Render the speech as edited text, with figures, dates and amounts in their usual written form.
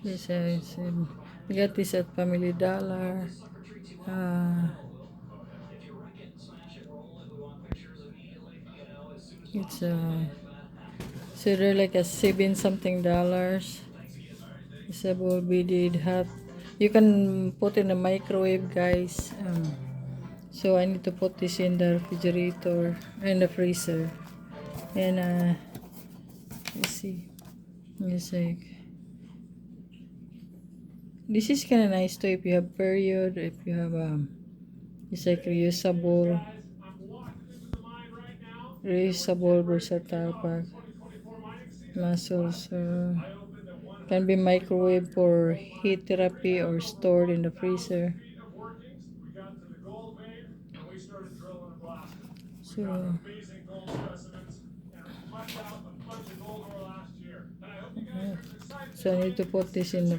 I got this at Family Dollar. It's so they're like a 7 something dollars. Disable beaded hat. You can put in the microwave, guys. So I need to put this in the refrigerator and the freezer. And let's see. It's like this is kind of nice too if you have period, if you have it's like reusable versatile pack muscles. Can be microwave for heat therapy or stored in the freezer. So, so I need to put this in the